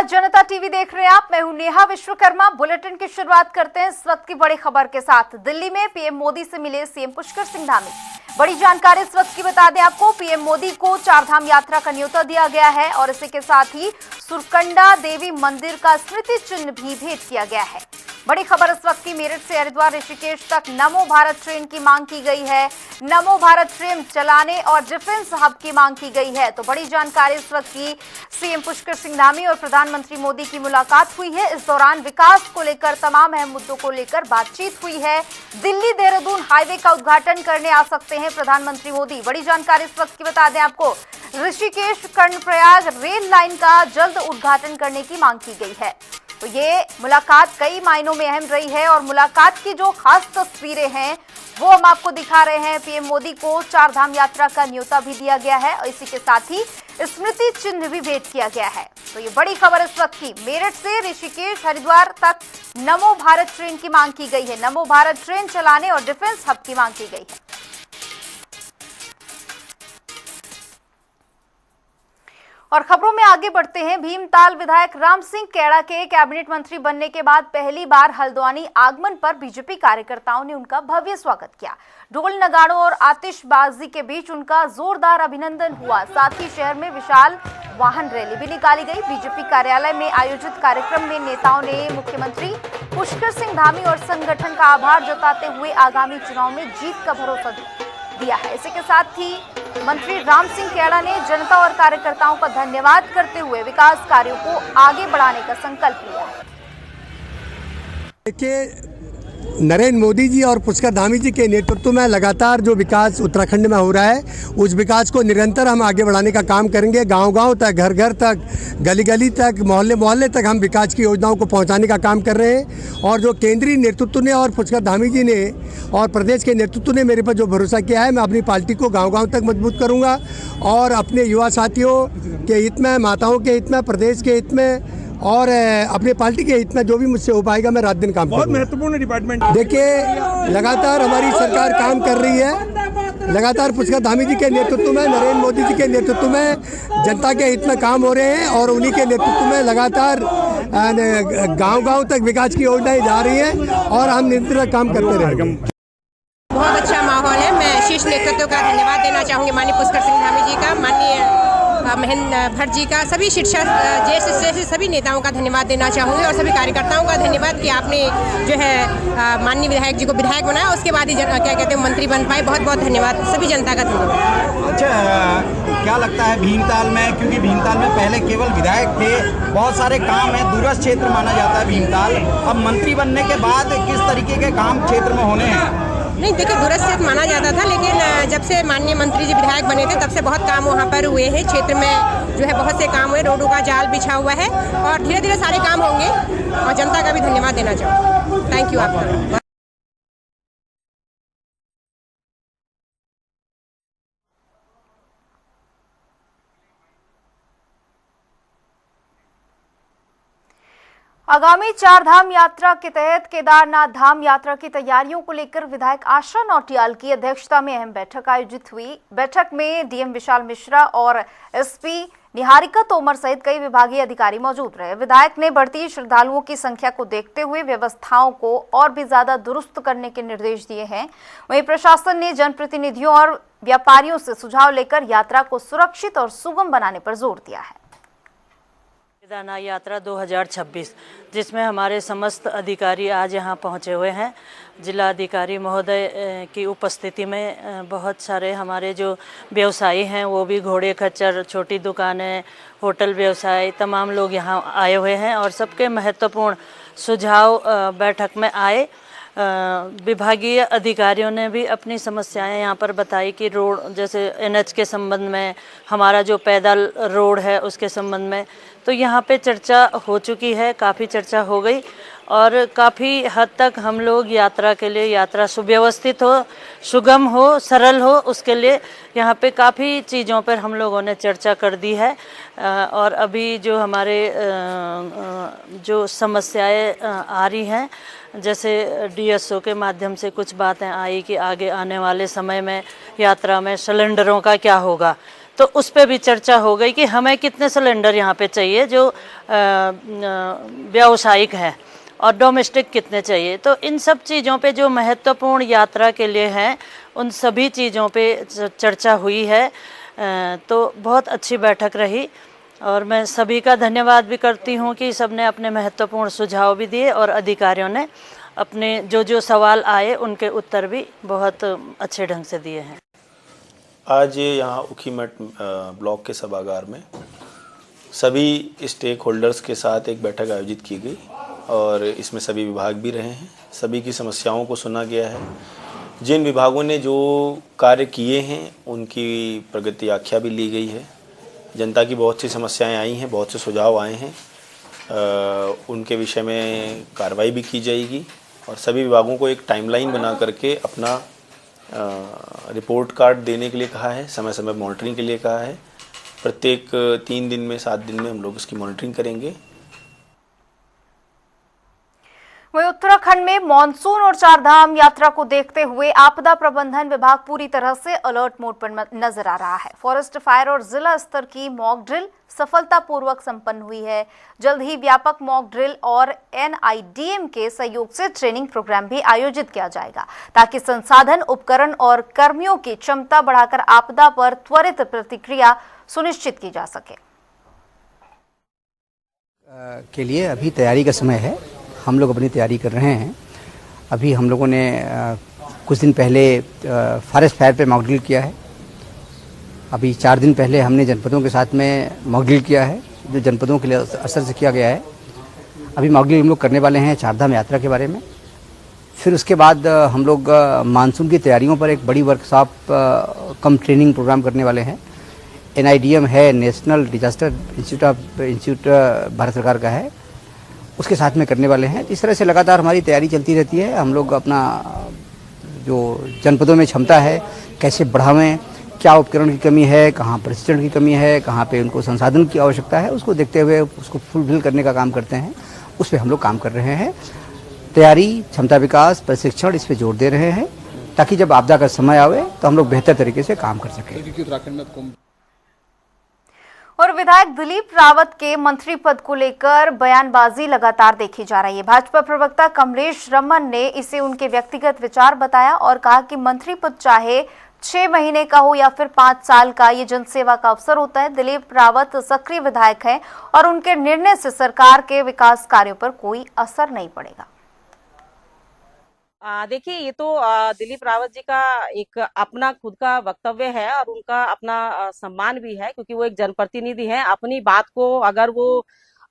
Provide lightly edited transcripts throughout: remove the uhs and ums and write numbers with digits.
जनता TV देख रहे हैं आप। मैं हूं नेहा विश्वकर्मा। बुलेटिन की शुरुआत करते हैं इस वक्त की बड़ी खबर के साथ। दिल्ली में पीएम मोदी से मिले सीएम पुष्कर सिंह धामी। बड़ी जानकारी इस वक्त की बता दें आपको। पीएम मोदी को चारधाम यात्रा का न्योता दिया गया है और इसी के साथ ही सुरकंडा देवी मंदिर का स्मृति चिन्ह भी भेंट किया गया है। बड़ी खबर इस वक्त की। मेरठ से हरिद्वार ऋषिकेश तक नमो भारत ट्रेन की मांग की गई है। नमो भारत ट्रेन चलाने और डिफेंस हब की मांग की गई है। तो बड़ी जानकारी इस वक्त की। सीएम पुष्कर सिंह धामी और प्रधानमंत्री मोदी की मुलाकात हुई है। इस दौरान विकास को लेकर तमाम अहम मुद्दों को लेकर बातचीत हुई है। दिल्ली देहरादून हाईवे का उद्घाटन करने आ सकते हैं प्रधानमंत्री मोदी। बड़ी जानकारी इस वक्त की बता दें आपको। ऋषिकेश कर्णप्रयाग रेल लाइन का जल्द उद्घाटन करने की मांग की गई है। तो ये मुलाकात कई मायनों में अहम रही है और मुलाकात की जो खास तस्वीरें हैं वो हम आपको दिखा रहे हैं। पीएम मोदी को चारधाम यात्रा का न्योता भी दिया गया है और इसी के साथ ही स्मृति चिन्ह भी भेंट किया गया है। तो ये बड़ी खबर इस वक्त की। मेरठ से ऋषिकेश हरिद्वार तक नमो भारत ट्रेन की मांग की गई है। नमो भारत ट्रेन चलाने और डिफेंस हब की मांग की गई है। और खबरों में आगे बढ़ते हैं। भीमताल विधायक राम सिंह कैड़ा के कैबिनेट मंत्री बनने के बाद पहली बार हल्द्वानी आगमन पर बीजेपी कार्यकर्ताओं ने उनका भव्य स्वागत किया। ढोल नगाड़ों और आतिशबाजी के बीच उनका जोरदार अभिनंदन हुआ। साथ ही शहर में विशाल वाहन रैली भी निकाली गई। बीजेपी कार्यालय में आयोजित कार्यक्रम में नेताओं ने मुख्यमंत्री पुष्कर सिंह धामी और संगठन का आभार जताते हुए आगामी चुनाव में जीत का भरोसा दिया है। इसी के साथ ही मंत्री राम सिंह कैड़ा ने जनता और कार्यकर्ताओं का धन्यवाद करते हुए विकास कार्यों को आगे बढ़ाने का संकल्प लिया है। देखिए, नरेंद्र मोदी जी और पुष्कर धामी जी के नेतृत्व में लगातार जो विकास उत्तराखंड में हो रहा है उस विकास को निरंतर हम आगे बढ़ाने का काम करेंगे। गांव-गांव तक, घर-घर तक, गली-गली तक, मोहल्ले-मोहल्ले तक हम विकास की योजनाओं को पहुंचाने का काम कर रहे हैं। और जो केंद्रीय नेतृत्व ने और पुष्कर धामी जी ने और प्रदेश के नेतृत्व ने मेरे पर जो भरोसा किया है, मैं अपनी पार्टी को गाँव-गाँव तक मजबूत करूँगा और अपने युवा साथियों के हित में, माताओं के हित में, प्रदेश के हित में और अपनी पार्टी के हित में जो भी मुझसे हो पाएगा मैं रात दिन काम करूँगा। बहुत महत्वपूर्ण डिपार्टमेंट। देखिए, लगातार हमारी सरकार काम कर रही है। लगातार पुष्कर धामी जी के नेतृत्व में, नरेंद्र मोदी जी के नेतृत्व में जनता के हित में काम हो रहे हैं और उन्हीं के नेतृत्व में लगातार गांव-गांव तक विकास की योजनाएं जा रही हैं और हम निरंतर काम करते रहेंगे। बहुत अच्छा माहौल है। मैं शीर्ष नेतृत्व का धन्यवाद देना चाहूँगी, माननीय पुष्कर सिंह धामी जी का, माननीय महेंद्र भट्ट जी का, सभी शिक्षा जैसे सभी नेताओं का धन्यवाद देना चाहूँगी और सभी कार्यकर्ताओं का धन्यवाद कि आपने जो है माननीय विधायक जी को विधायक बनाया, उसके बाद ही क्या कहते हैं मंत्री बन पाए। बहुत बहुत धन्यवाद, सभी जनता का धन्यवाद। अच्छा, क्या लगता है भीमताल में, क्योंकि भीमताल में पहले केवल विधायक थे, बहुत सारे काम है, दूरस्थ क्षेत्र माना जाता है भीमताल, अब मंत्री बनने के बाद किस तरीके के काम क्षेत्र में होने हैं? नहीं, देखिए, दूरस्थ क्षेत्र माना जाता था, लेकिन जब से माननीय मंत्री जी विधायक बने थे तब से बहुत काम वहाँ पर हुए हैं। क्षेत्र में जो है बहुत से काम हुए, रोडों का जाल बिछा हुआ है और धीरे धीरे सारे काम होंगे और जनता का भी धन्यवाद देना चाहूँगी। थैंक यू आपका। आगामी चारधाम यात्रा के तहत केदारनाथ धाम यात्रा की तैयारियों को लेकर विधायक आशा नौटियाल की अध्यक्षता में अहम बैठक आयोजित हुई। बैठक में डीएम विशाल मिश्रा और एसपी निहारिका तोमर सहित कई विभागीय अधिकारी मौजूद रहे। विधायक ने बढ़ती श्रद्धालुओं की संख्या को देखते हुए व्यवस्थाओं को और भी ज्यादा दुरुस्त करने के निर्देश दिए हैं। वहीं प्रशासन ने जनप्रतिनिधियों और व्यापारियों से सुझाव लेकर यात्रा को सुरक्षित और सुगम बनाने पर जोर दिया है। केदारनाथ यात्रा 2026, जिसमें हमारे समस्त अधिकारी आज यहाँ पहुँचे हुए हैं। जिला अधिकारी महोदय की उपस्थिति में बहुत सारे हमारे जो व्यवसायी हैं वो भी, घोड़े खच्चर, छोटी दुकानें, होटल व्यवसाय, तमाम लोग यहाँ आए हुए हैं और सबके महत्वपूर्ण सुझाव बैठक में आए। विभागीय अधिकारियों ने भी अपनी समस्याएं यहाँ पर बताई कि रोड, जैसे एनएच के संबंध में, हमारा जो पैदल रोड है उसके संबंध में, तो यहाँ पे चर्चा हो चुकी है, काफ़ी चर्चा हो गई और काफ़ी हद तक हम लोग यात्रा के लिए, यात्रा सुव्यवस्थित हो, सुगम हो, सरल हो, उसके लिए यहाँ पे काफ़ी चीज़ों पर हम लोगों ने चर्चा कर दी है। और अभी जो हमारे जो समस्याएं आ रही हैं, जैसे डीएसओ के माध्यम से कुछ बातें आई कि आगे आने वाले समय में यात्रा में सिलेंडरों का क्या होगा, तो उस पर भी चर्चा हो गई कि हमें कितने सिलेंडर यहाँ पे चाहिए जो व्यावसायिक है और डोमेस्टिक कितने चाहिए। तो इन सब चीज़ों पे जो महत्वपूर्ण यात्रा के लिए हैं उन सभी चीज़ों पे चर्चा हुई है। तो बहुत अच्छी बैठक रही और मैं सभी का धन्यवाद भी करती हूँ कि सबने अपने महत्वपूर्ण सुझाव भी दिए और अधिकारियों ने अपने जो सवाल आए उनके उत्तर भी बहुत अच्छे ढंग से दिए हैं। आज यहाँ ऊखीमठ ब्लॉक के सभागार में सभी स्टेक होल्डर्स के साथ एक बैठक आयोजित की गई और इसमें सभी विभाग भी रहे हैं। सभी की समस्याओं को सुना गया है। जिन विभागों ने जो कार्य किए हैं उनकी प्रगति आख्या भी ली गई है। जनता की बहुत सी समस्याएं आई हैं, बहुत से सुझाव आए हैं, उनके विषय में कार्रवाई भी की जाएगी और सभी विभागों को एक टाइमलाइन बना करके अपना रिपोर्ट कार्ड देने के लिए कहा है, समय समय मॉनिटरिंग के लिए कहा है। प्रत्येक 3 दिन में 7 दिन में हम लोग इसकी मॉनिटरिंग करेंगे। वहीं उत्तराखंड में मॉनसून और चारधाम यात्रा को देखते हुए आपदा प्रबंधन विभाग पूरी तरह से अलर्ट मोड पर नजर आ रहा है। फॉरेस्ट फायर और जिला स्तर की मॉक ड्रिल सफलतापूर्वक संपन्न हुई है। जल्द ही व्यापक मॉक ड्रिल और NIDM के सहयोग से ट्रेनिंग प्रोग्राम भी आयोजित किया जाएगा ताकि संसाधन, उपकरण और कर्मियों की क्षमता बढ़ाकर आपदा पर त्वरित प्रतिक्रिया सुनिश्चित की जा सके। के लिए अभी तैयारी का समय है। हम लोग अपनी तैयारी कर रहे हैं। अभी हम लोगों ने कुछ दिन पहले फॉरेस्ट फायर पे मॉक ड्रिल किया है। अभी 4 दिन पहले हमने जनपदों के साथ में मॉक ड्रिल किया है, जो जनपदों के लिए असर से किया गया है। अभी मॉक ड्रिल हम लोग करने वाले हैं चारधाम यात्रा के बारे में। फिर उसके बाद हम लोग मानसून की तैयारियों पर एक बड़ी वर्कशॉप कम ट्रेनिंग प्रोग्राम करने वाले हैं। NIDM है, नेशनल डिजास्टर इंस्टीट्यूट भारत सरकार का है, उसके साथ में करने वाले हैं। इस तरह से लगातार हमारी तैयारी चलती रहती है। हम लोग अपना जो जनपदों में क्षमता है कैसे बढ़ावें, क्या उपकरण की कमी है, कहाँ प्रशिक्षण की कमी है, कहाँ पे उनको संसाधन की आवश्यकता है, उसको देखते हुए उसको फुलफिल करने का काम करते हैं। उस पर हम लोग काम कर रहे हैं। तैयारी, क्षमता विकास, प्रशिक्षण, इस पर जोर दे रहे हैं ताकि जब आपदा का समय आवे तो हम लोग बेहतर तरीके से काम कर सकें। और विधायक दिलीप रावत के मंत्री पद को लेकर बयानबाजी लगातार देखी जा रही है। भाजपा प्रवक्ता कमलेश रमन ने इसे उनके व्यक्तिगत विचार बताया और कहा कि मंत्री पद चाहे 6 महीने का हो या फिर 5 साल का, ये जनसेवा का अवसर होता है। दिलीप रावत सक्रिय विधायक हैं और उनके निर्णय से सरकार के विकास कार्यों पर कोई असर नहीं पड़ेगा। देखिए, ये तो दिलीप रावत जी का एक अपना खुद का वक्तव्य है और उनका अपना सम्मान भी है, क्योंकि वो एक जनप्रतिनिधि हैं। अपनी बात को अगर वो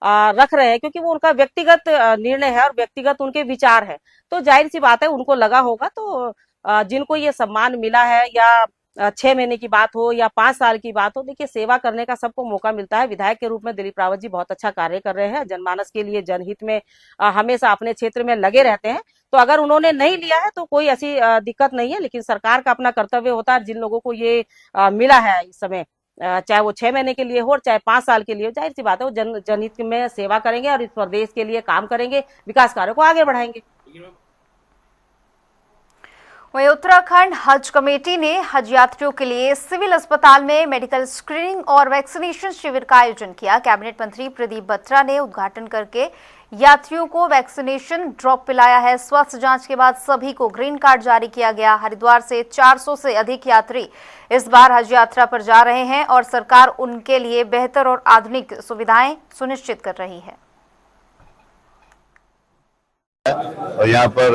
रख रहे हैं क्योंकि वो उनका व्यक्तिगत निर्णय है और व्यक्तिगत उनके विचार है, तो जाहिर सी बात है उनको लगा होगा। तो जिनको ये सम्मान मिला है या 6 महीने की बात हो या 5 साल की बात हो, देखिए सेवा करने का सबको मौका मिलता है। विधायक के रूप में दिलीप रावत जी बहुत अच्छा कार्य कर रहे हैं, जनमानस के लिए, जनहित में हमेशा अपने क्षेत्र में लगे रहते हैं। तो अगर उन्होंने नहीं लिया है तो कोई ऐसी दिक्कत नहीं है, लेकिन सरकार का अपना कर्तव्य होता है। जिन लोगों को ये मिला है इस समय, चाहे वो 6 महीने के लिए हो और चाहे 5 साल के लिए हो, जाहिर सी बात है वो जनहित में सेवा करेंगे और इस प्रदेश के लिए काम करेंगे, विकास कार्यों को आगे बढ़ाएंगे। वहीं उत्तराखंड हज कमेटी ने हज यात्रियों के लिए सिविल अस्पताल में मेडिकल स्क्रीनिंग और वैक्सीनेशन शिविर का आयोजन किया। कैबिनेट मंत्री प्रदीप बत्रा ने उद्घाटन करके यात्रियों को वैक्सीनेशन ड्रॉप पिलाया है। स्वास्थ्य जांच के बाद सभी को ग्रीन कार्ड जारी किया गया। हरिद्वार से 400 से अधिक यात्री इस बार हज यात्रा पर जा रहे हैं और सरकार उनके लिए बेहतर और आधुनिक सुविधाएं सुनिश्चित कर रही है। और यहाँ पर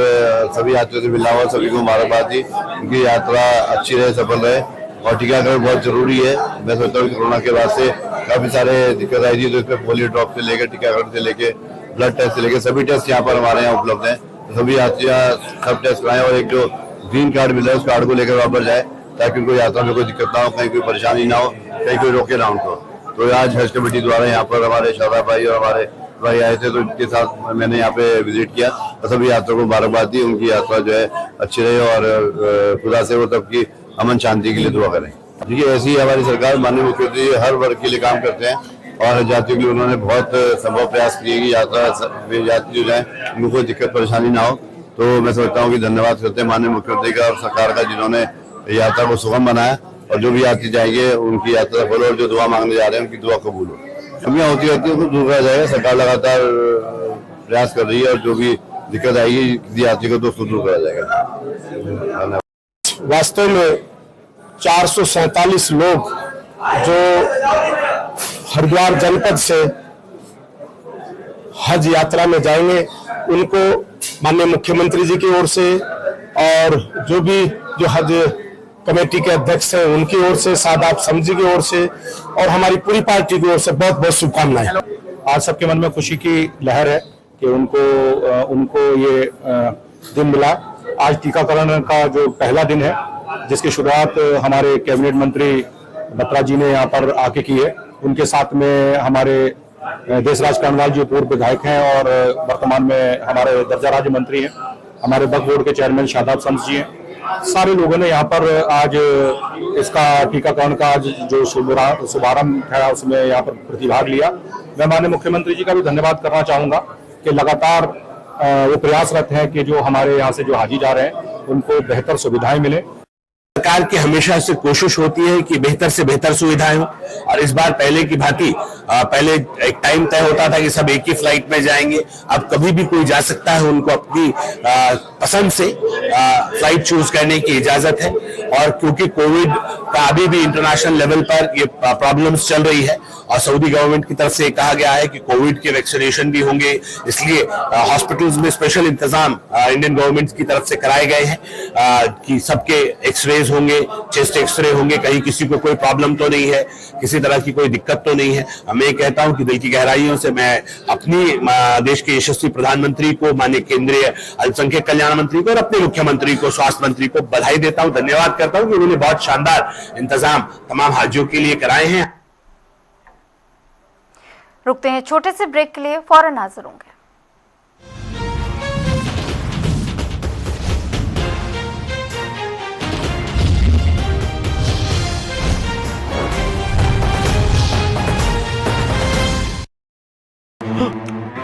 सभी यात्रियों से मिला हुआ, सभी को मुबारकबाद दी। उनकी यात्रा अच्छी रहे, सफल रहे और टीकाकरण बहुत जरूरी है। मैं सोचता हूँ कोरोना के बाद से काफी सारे दिक्कत आई थी, तो इसमें पोलियो ड्रॉप से लेकर टीकाकरण से लेकर ब्लड टेस्ट से लेकर सभी टेस्ट यहाँ पर हमारे यहाँ उपलब्ध हैं। तो सभी यात्रियाँ सब टेस्ट कराएं और एक जो ग्रीन कार्ड मिला है उस कार्ड को लेकर वापस जाए ताकि उनको यात्रा में कोई दिक्कत ना हो, कहीं कोई परेशानी ना हो, कहीं कोई रोके ना उनको। तो आज हज कमेटी द्वारा यहाँ पर हमारे शादा भाई और हमारे भाई आए थे, तो इनके साथ मैंने यहाँ पे विजिट किया और सभी यात्रियों को मुबारकबाद दी। उनकी यात्रा जो है अच्छी रहे और खुदा से वो सबकी अमन शांति के लिए दुआ करें। देखिए, ऐसी हमारी सरकार, माननीय मुख्यमंत्री हर वर्ग के लिए काम करते हैं और यात्रियों के लिए उन्होंने बहुत संभव प्रयास किए कि यात्री जो जाए उनको कोई दिक्कत परेशानी ना हो। तो मैं समझता हूँ कि धन्यवाद करते हैं माननीय मुख्यमंत्री का और सरकार का, जिन्होंने यात्रा को सुगम बनाया और जो भी यात्री जाएंगे उनकी यात्रा सफल हो और जो दुआ मांगने जा रहे हैं उनकी दुआ कबूल हो। कमियां होती रहती है उनको दूर करा जाएगा। सरकार लगातार प्रयास कर रही है और जो भी दिक्कत आएगी किसी यात्री को तो उसको दूर करा जाएगा। वास्तव में 447 लोग जो हरिद्वार जनपद से हज यात्रा में जाएंगे उनको माननीय मुख्यमंत्री जी की ओर से और जो हज कमेटी के अध्यक्ष हैं उनकी ओर से, सादात समिति की ओर से और हमारी पूरी पार्टी की ओर से बहुत बहुत शुभकामनाएं। आज सबके मन में खुशी की लहर है कि उनको ये दिन मिला। आज टीकाकरण का जो पहला दिन है जिसकी शुरुआत हमारे कैबिनेट मंत्री बत्रा जी ने यहाँ पर आके की है। उनके साथ में हमारे देशराज कांडवाल जी पूर्व विधायक हैं और वर्तमान में हमारे दर्जा राज्य मंत्री हैं। हमारे वक्फ बोर्ड के चेयरमैन शादाब शम्स जी हैं। सारे लोगों ने यहाँ पर आज इसका टीकाकरण का जो शुभारंभ था उसमें यहाँ पर प्रतिभाग लिया। मैं माननीय मुख्यमंत्री जी का भी धन्यवाद करना चाहूंगा कि लगातार वो प्रयासरत हैं कि जो हमारे यहाँ से जो हाजी जा रहे हैं उनको बेहतर सुविधाएं मिले। सरकार की हमेशा से कोशिश होती है कि बेहतर से बेहतर सुविधाएं हो और इस बार पहले की भांति पहले एक टाइम तय होता था कि सब एक ही फ्लाइट में जाएंगे। अब कभी भी कोई जा सकता है, उनको अपनी पसंद से फ्लाइट चूज करने की इजाजत है। और क्योंकि कोविड का अभी भी इंटरनेशनल लेवल पर ये प्रॉब्लम्स चल रही है और सऊदी गवर्नमेंट की तरफ से कहा गया है कि कोविड के वैक्सीनेशन भी होंगे, इसलिए हॉस्पिटल्स में स्पेशल इंतजाम इंडियन गवर्नमेंट की तरफ से कराए गए हैं कि सबके एक्सरेज होंगे, चेस्ट एक्सरे होंगे, कहीं किसी को कोई प्रॉब्लम तो नहीं है, किसी तरह की कोई दिक्कत तो नहीं है। मैं कहता हूं कि दिल की गहराइयों से मैं अपनी देश के यशस्वी प्रधानमंत्री को, माननीय केंद्रीय अल्पसंख्यक कल्याण मंत्री को और अपने मुख्यमंत्री को, स्वास्थ्य मंत्री को बधाई देता हूं, धन्यवाद करता हूं कि उन्होंने बहुत शानदार इंतजाम तमाम हाजियों के लिए कराए हैं। रुकते हैं छोटे से ब्रेक के लिए, फौरन हाजिर होंगे।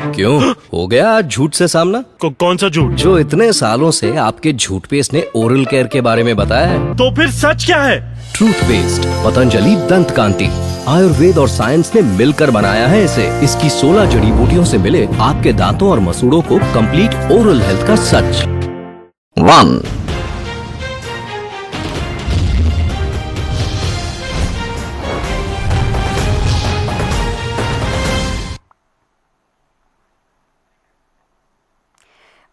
क्यों हो गया आज झूठ से सामना? कौन सा झूठ? जो इतने सालों से आपके झूठ पेस्ट ने ओरल केयर के बारे में बताया है। तो फिर सच क्या है? ट्रूथ पेस्ट, पतंजलि दंत कांति, आयुर्वेद और साइंस ने मिलकर बनाया है इसे। इसकी 16 जड़ी बूटियों से मिले आपके दांतों और मसूड़ों को कंप्लीट ओरल हेल्थ का सच। 1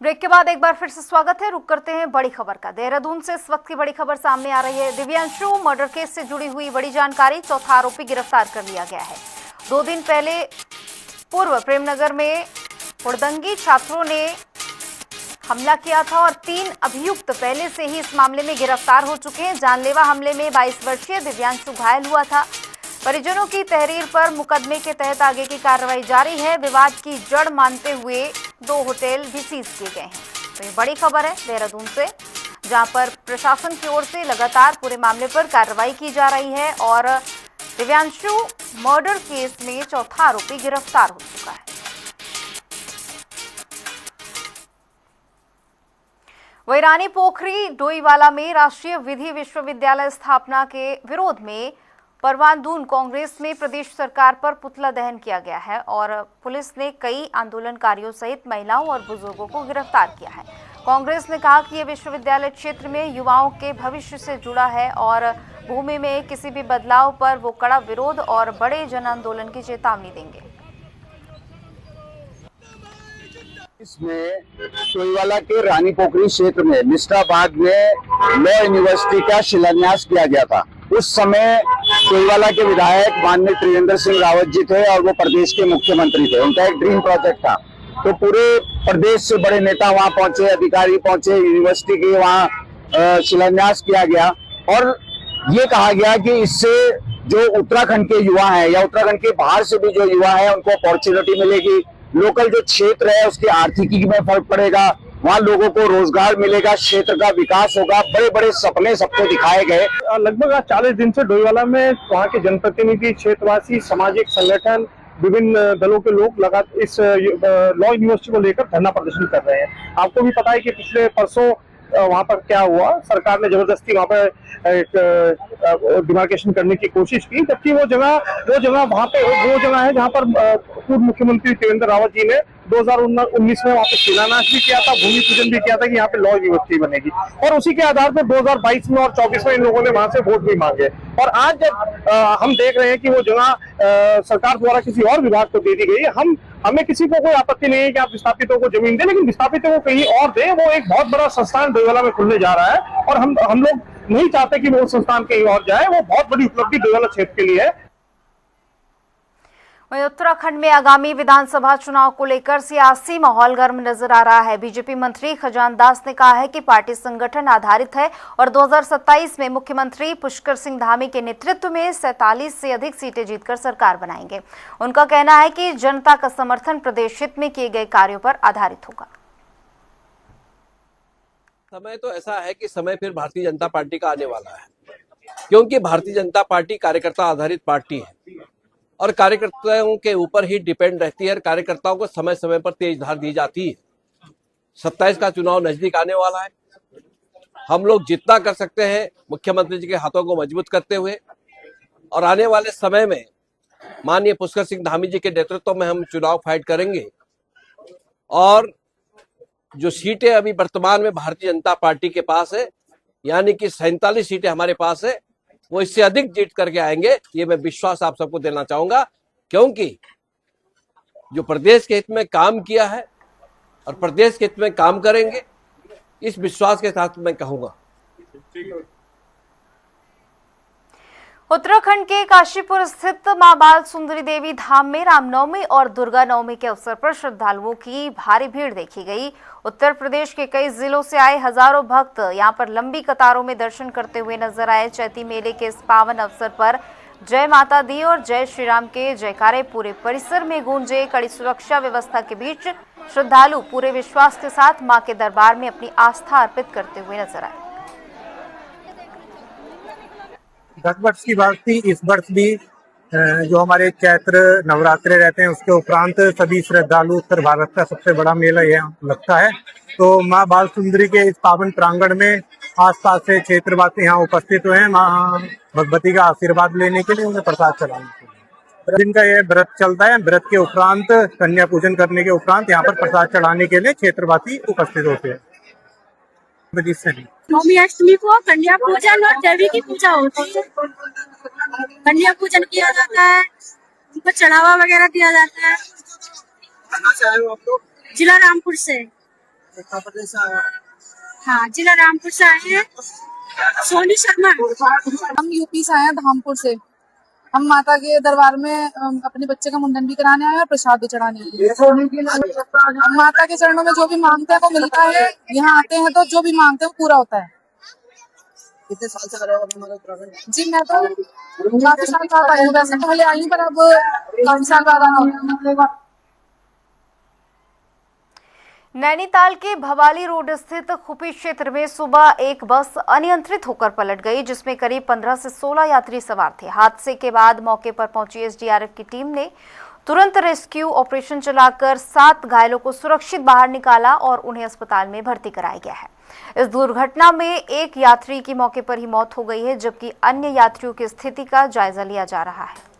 ब्रेक के बाद एक बार फिर से स्वागत है। रुक करते हैं बड़ी खबर का। देहरादून से इस वक्त की बड़ी खबर सामने आ रही है। दिव्यांशु मर्डर केस से जुड़ी हुई बड़ी जानकारी, चौथा आरोपी गिरफ्तार कर लिया गया है। 2 दिन पहले पूर्व प्रेमनगर में हुड़दंगी छात्रों ने हमला किया था और 3 अभियुक्त पहले से ही इस मामले में गिरफ्तार हो चुके हैं। जानलेवा हमले में 22 वर्षीय दिव्यांशु घायल हुआ था। परिजनों की तहरीर पर मुकदमे के तहत आगे की कार्रवाई जारी है। विवाद की जड़ मानते हुए 2 होटल भी सीज किए गए हैं। तो ये बड़ी खबर है देहरादून से, जहां पर प्रशासन की ओर से लगातार पूरे मामले पर कार्रवाई की जा रही है और दिव्यांशु मर्डर केस में चौथा आरोपी गिरफ्तार हो चुका है। वहीं रानी पोखरी डोईवाला में राष्ट्रीय विधि विश्वविद्यालय स्थापना के विरोध में परवानदून कांग्रेस में प्रदेश सरकार पर पुतला दहन किया गया है और पुलिस ने कई आंदोलनकारियों सहित महिलाओं और बुजुर्गों को गिरफ्तार किया है। कांग्रेस ने कहा कि यह विश्वविद्यालय क्षेत्र में युवाओं के भविष्य से जुड़ा है और भूमि में किसी भी बदलाव पर वो कड़ा विरोध और बड़े जन आंदोलन की चेतावनी देंगे। इसमें डोईवाला के रानी पोखरी क्षेत्र में निष्ठाबाद में लॉ यूनिवर्सिटी का शिलान्यास किया गया था। उस समय डोईवाला के विधायक माननीय त्रिवेंद्र सिंह रावत जी थे और वो प्रदेश के मुख्यमंत्री थे। उनका एक ड्रीम प्रोजेक्ट था। तो पूरे प्रदेश से बड़े नेता वहां पहुंचे, अधिकारी पहुंचे, यूनिवर्सिटी के वहां शिलान्यास किया गया और ये कहा गया कि इससे जो उत्तराखंड के युवा हैं या उत्तराखंड के बाहर से भी जो युवा हैं उनको अपॉर्चुनिटी मिलेगी। लोकल जो क्षेत्र है उसकी आर्थिकी में फर्क पड़ेगा, वहाँ लोगों को रोजगार मिलेगा, क्षेत्र का विकास होगा। बड़े बड़े सपने सबको दिखाए गए। लगभग 40 दिन से डोईवाला में वहाँ के जनप्रतिनिधि, क्षेत्रवासी, सामाजिक संगठन, विभिन्न दलों के लोग लगातार इस लॉ यूनिवर्सिटी को लेकर धरना प्रदर्शन कर रहे हैं। आपको भी पता है कि पिछले परसों वहाँ पर क्या हुआ, सरकार ने जबरदस्ती वहाँ पर एक डिमार्केशन करने की कोशिश की, जबकि वो जगह वहाँ पे वो जगह है जहाँ पर पूर्व मुख्यमंत्री त्रिवेंद्र रावत जी ने 2019 में वहाँ पे शिलान्यास भी किया था, भूमि पूजन भी किया था कि यहाँ पे लॉ यूनिवर्सिटी बनेगी, और उसी के आधार पर 2022 में और 24 में इन लोगों ने वहां से वोट भी मांगे। और आज जब हम देख रहे हैं कि वो जगह सरकार द्वारा किसी और विभाग को दे दी गई, हमें किसी को कोई आपत्ति नहीं है कि आप विस्थापितों को जमीन दें, लेकिन विस्थापितों को कहीं और दें। वो एक बहुत बड़ा संस्थान डोईवाला में खुलने जा रहा है और हम लोग नहीं चाहते कि वो संस्थान कहीं और जाए। वो बहुत बड़ी उपलब्धि डोईवाला क्षेत्र के लिए है। वहीं उत्तराखंड में आगामी विधानसभा चुनाव को लेकर सियासी माहौल गर्म नजर आ रहा है। बीजेपी मंत्री खजान दास ने कहा है कि पार्टी संगठन आधारित है और 2027 में मुख्यमंत्री पुष्कर सिंह धामी के नेतृत्व में 47 से अधिक सीटें जीतकर सरकार बनाएंगे। उनका कहना है कि जनता का समर्थन प्रदेश हित में किए गए कार्यों पर आधारित होगा। समय तो ऐसा है कि समय फिर भारतीय जनता पार्टी का आने वाला है, क्योंकि भारतीय जनता पार्टी कार्यकर्ता आधारित पार्टी है और कार्यकर्ताओं के ऊपर ही डिपेंड रहती है और कार्यकर्ताओं को समय समय पर तेज धार दी जाती है। 27 का चुनाव नजदीक आने वाला है। हम लोग जितना कर सकते हैं मुख्यमंत्री जी के हाथों को मजबूत करते हुए, और आने वाले समय में माननीय पुष्कर सिंह धामी जी के नेतृत्व में हम चुनाव फाइट करेंगे। और जो सीटें अभी वर्तमान में भारतीय जनता पार्टी के पास है, यानी कि 47 सीटें हमारे पास है, वो इससे अधिक जीत करके आएंगे, ये मैं विश्वास आप सबको देना चाहूंगा, क्योंकि जो प्रदेश के हित में काम किया है और प्रदेश के हित में काम करेंगे, इस विश्वास के साथ मैं कहूंगा। उत्तराखंड के काशीपुर स्थित मां बाल सुंदरी देवी धाम में रामनवमी और दुर्गा नवमी के अवसर पर श्रद्धालुओं की भारी भीड़ देखी गई। उत्तर प्रदेश के कई जिलों से आए हजारों भक्त यहां पर लंबी कतारों में दर्शन करते हुए नजर आए। चैती मेले के इस पावन अवसर पर जय माता दी और जय श्री राम के जयकारे पूरे परिसर में गूंजे। कड़ी सुरक्षा व्यवस्था के बीच श्रद्धालु पूरे विश्वास के साथ मां के दरबार में अपनी आस्था अर्पित करते हुए नजर आए। 10 वर्ष की बात थी, इस वर्ष भी जो हमारे चैत्र नवरात्रे रहते हैं उसके उपरांत सभी श्रद्धालु उत्तर भारत का सबसे बड़ा मेला यह लगता है। तो माँ बाल सुंदरी के इस पावन प्रांगण में आसपास से क्षेत्रवासी यहाँ उपस्थित हुए हैं माँ भगवती का आशीर्वाद लेने के लिए, उन्हें प्रसाद चढ़ाने के लिए। दिन का यह व्रत चलता है। व्रत के उपरांत कन्या पूजन करने के उपरांत यहाँ पर प्रसाद चढ़ाने के लिए क्षेत्रवासी उपस्थित होते हैं। नवमी अष्टमी को कन्या पूजन और देवी की पूजा होती है। कन्या पूजन किया जाता है, उनको चढ़ावा वगैरह दिया जाता है। कहाँ से आए हो आप लोग? जिला रामपुर से। हाँ, जिला रामपुर से आए हैं। सोनी शर्मा। हम यूपी से आए हैं, धामपुर से। हम माता के दरबार में अपने बच्चे का मुंडन भी कराने आए और प्रसाद भी चढ़ाने आए। माता के चरणों में जो भी मांगते हैं वो मिलता है। यहाँ आते हैं तो जो भी मांगते हैं वो पूरा होता है। कितने साल से आ रहे हो उत्तराखंड? जी मैं तो काफी साल बाद आई हूँ, वैसे पहले आई हूँ पर अब काफी साल बाद आना। नैनीताल के भवाली रोड स्थित खुपी क्षेत्र में सुबह एक बस अनियंत्रित होकर पलट गई, जिसमें करीब 15 से 16 यात्री सवार थे। हादसे के बाद मौके पर पहुंची एसडीआरएफ की टीम ने तुरंत रेस्क्यू ऑपरेशन चलाकर 7 घायलों को सुरक्षित बाहर निकाला और उन्हें अस्पताल में भर्ती कराया गया है। इस दुर्घटना में एक यात्री की मौके पर ही मौत हो गई है, जबकि अन्य यात्रियों की स्थिति का जायजा लिया जा रहा है।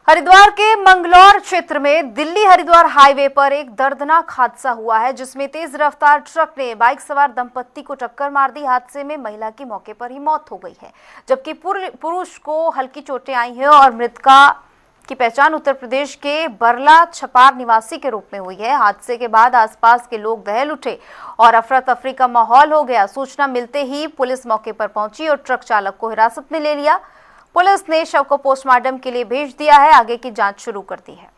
हरिद्वार के मंगलौर क्षेत्र में दिल्ली हरिद्वार हाईवे पर एक दर्दनाक हादसा हुआ है, जिसमें तेज रफ्तार ट्रक ने बाइक सवार दंपत्ति को टक्कर मार दी। हादसे में महिला की मौके पर ही मौत हो गई है, जबकि पुरुष को हल्की चोटें आई हैं और मृतका की पहचान उत्तर प्रदेश के बरला छपार निवासी के रूप में हुई है। हादसे के बाद आसपास के लोग दहल उठे और अफरा तफरी का माहौल हो गया। सूचना मिलते ही पुलिस मौके पर पहुंची और ट्रक चालक को हिरासत में ले लिया। पुलिस ने शव को पोस्टमार्टम के लिए भेज दिया है। आगे की जांच शुरू कर दी है।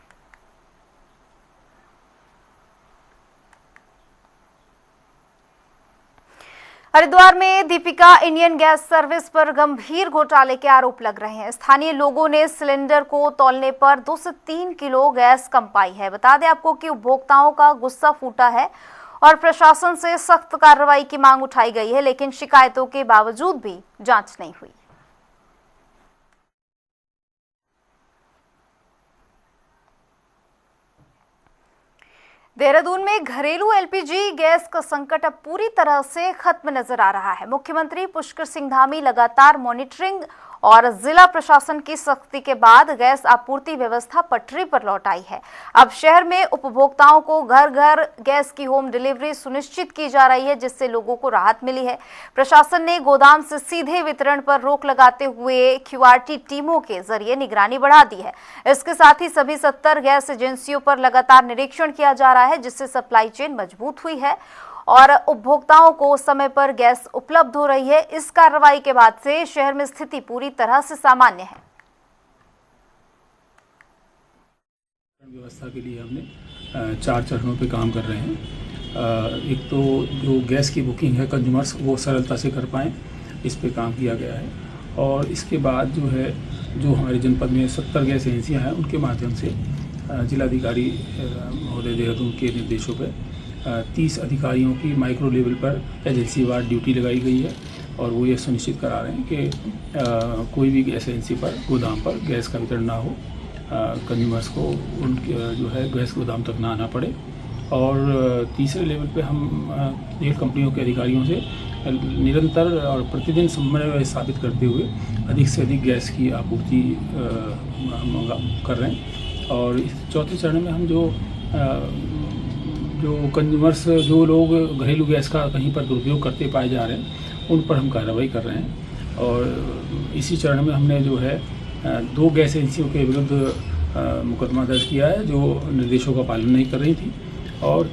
हरिद्वार में दीपिका इंडियन गैस सर्विस पर गंभीर घोटाले के आरोप लग रहे हैं। स्थानीय लोगों ने सिलेंडर को तौलने पर 2 से 3 किलो गैस कम पाई है। बता दें आपको कि उपभोक्ताओं का गुस्सा फूटा है और प्रशासन से सख्त कार्रवाई की मांग उठाई गई है, लेकिन शिकायतों के बावजूद भी जांच नहीं हुई। देहरादून में घरेलू एलपीजी गैस का संकट अब पूरी तरह से खत्म नजर आ रहा है। मुख्यमंत्री पुष्कर सिंह धामी लगातार मॉनिटरिंग और जिला प्रशासन की सख्ती के बाद गैस आपूर्ति व्यवस्था पटरी पर लौट आई है। अब शहर में उपभोक्ताओं को घर घर गैस की होम डिलीवरी सुनिश्चित की जा रही है, जिससे लोगों को राहत मिली है। प्रशासन ने गोदाम से सीधे वितरण पर रोक लगाते हुए क्यूआरटी टीमों के जरिए निगरानी बढ़ा दी है। इसके साथ ही सभी 70 गैस एजेंसियों पर लगातार निरीक्षण किया जा रहा है, जिससे सप्लाई चेन मजबूत हुई है और उपभोक्ताओं को समय पर गैस उपलब्ध हो रही है। इस कार्रवाई के बाद से शहर में स्थिति पूरी तरह से सामान्य है। व्यवस्था के लिए हमने 4 चरणों पे काम कर रहे हैं। एक तो जो गैस की बुकिंग है कंज्यूमर्स वो सरलता से कर पाएँ, इस पे काम किया गया है। और इसके बाद जो है जो हमारे जनपद में 70 गैस एजेंसियाँ हैं उनके माध्यम से जिलाधिकारी महोदय देहरादून के निर्देशों पर 30 अधिकारियों की माइक्रो लेवल पर एजेंसी वार ड्यूटी लगाई गई है और वो ये सुनिश्चित करा रहे हैं कि कोई भी गैस एजेंसी पर गोदाम पर गैस का वितरण ना हो, कंज्यूमर्स को उनके जो है गैस गोदाम तक ना आना पड़े। और तीसरे लेवल पे हम तेल कंपनियों के अधिकारियों से निरंतर और प्रतिदिन समन्वय स्थापित करते हुए अधिक से अधिक गैस की आपूर्ति कर रहे हैं। और इस चौथे चरण में हम जो कंज्यूमर्स जो लोग घरेलू गैस का कहीं पर दुरुपयोग करते पाए जा रहे हैं उन पर हम कार्रवाई कर रहे हैं। और इसी चरण में हमने जो है 2 गैस एजेंसियों के विरुद्ध मुकदमा दर्ज किया है जो निर्देशों का पालन नहीं कर रही थी, और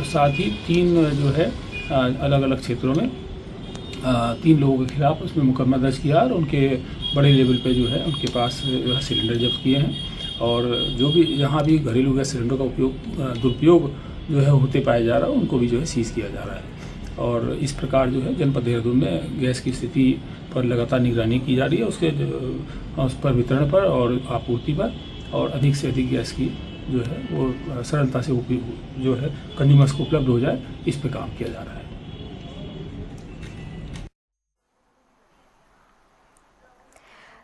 साथ ही 3 जो है अलग अलग क्षेत्रों में 3 लोगों के खिलाफ उसमें मुकदमा दर्ज किया और उनके बड़े लेवल पे जो है उनके पास जो है सिलेंडर जब्त किए हैं। और जो भी जहाँ भी घरेलू गैस सिलेंडर का दुरुपयोग जो है होते पाया जा रहा है उनको भी जो है सीज़ किया जा रहा है। और इस प्रकार जो है जनपद देहरादून में गैस की स्थिति पर लगातार निगरानी की जा रही है, उस पर वितरण पर और आपूर्ति पर, और अधिक से अधिक गैस की जो है वो सरलता से जो है कंज्यूमर्स को उपलब्ध हो जाए, इस पर काम किया जा रहा है।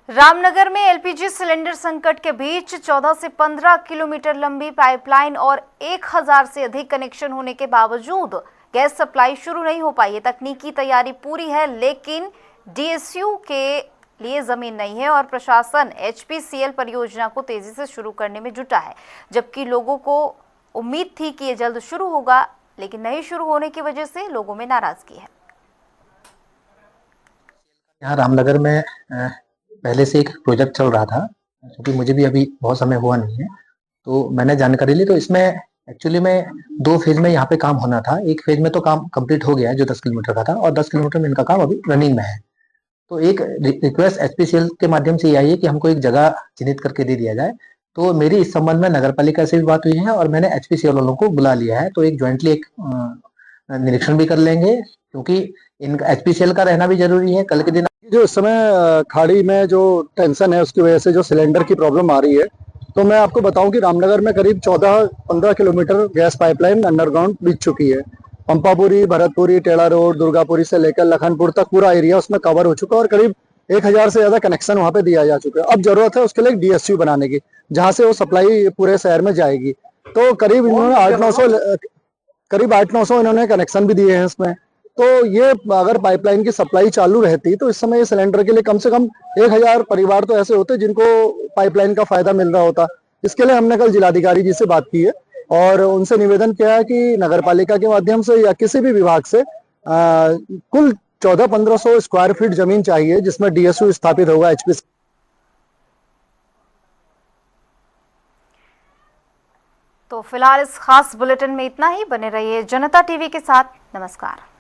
रामनगर में एलपीजी सिलेंडर संकट के बीच 14 से 15 किलोमीटर लंबी पाइपलाइन और 1000 से अधिक कनेक्शन होने के बावजूद गैस सप्लाई शुरू नहीं हो पाई है। तकनीकी तैयारी पूरी है, लेकिन डीएसयू के लिए जमीन नहीं है और प्रशासन एचपीसीएल परियोजना को तेजी से शुरू करने में जुटा है, जबकि लोगों को उम्मीद थी कि ये जल्द शुरू होगा, लेकिन नहीं शुरू होने की वजह से लोगों में नाराजगी है। यहाँ रामनगर में पहले से एक प्रोजेक्ट चल रहा था, क्योंकि मुझे भी अभी बहुत समय हुआ नहीं है, तो मैंने जानकारी ली। तो इसमें एक्चुअली में 2 फेज में यहाँ पे काम होना था। एक फेज में तो काम कंप्लीट हो गया है जो 10 किलोमीटर का था, और 10 किलोमीटर में इनका काम अभी रनिंग में है। तो एक रिक्वेस्ट एचपीसीएल के माध्यम से ये आई है कि हमको एक जगह चिन्हित करके दे दिया जाए। तो मेरी इस संबंध में नगर पालिका से भी बात हुई है और मैंने एचपीसीएल वालों को बुला लिया है। तो एक ज्वाइंटली एक निरीक्षण भी कर लेंगे, क्योंकि इनका एचपीसीएल का रहना भी जरूरी है। कल के दिन जो इस समय खाड़ी में जो टेंशन है उसकी वजह से जो सिलेंडर की प्रॉब्लम आ रही है, तो मैं आपको बताऊं कि रामनगर में करीब 14-15 किलोमीटर गैस पाइपलाइन अंडरग्राउंड बिछ चुकी है। पंपापुरी, भरतपुरी, टेढ़ा रोड, दुर्गापुरी से लेकर लखनपुर तक पूरा एरिया उसमें कवर हो चुका है और करीब 1000 से ज्यादा कनेक्शन वहां पे दिया जा चुका है। अब जरूरत है उसके लिए डीएसयू बनाने की, जहां से वो सप्लाई पूरे शहर में जाएगी। तो करीब इन्होंने 800-900 इन्होंने कनेक्शन भी दिए हैं इसमें। तो ये अगर पाइपलाइन की सप्लाई चालू रहती तो इस समय ये सिलेंडर के लिए कम से कम 1000 परिवार तो ऐसे होते जिनको पाइपलाइन का फायदा मिल रहा होता। इसके लिए हमने कल जिलाधिकारी जी से बात की है और उनसे निवेदन किया है कि नगर पालिका के माध्यम से या किसी भी विभाग से कुल 1400-1500 स्क्वायर फीट जमीन चाहिए जिसमें डीएसयू स्थापित होगा एचपीसी। तो फिलहाल इस खास बुलेटिन में इतना ही। बने रहिए जनता टीवी के साथ। नमस्कार।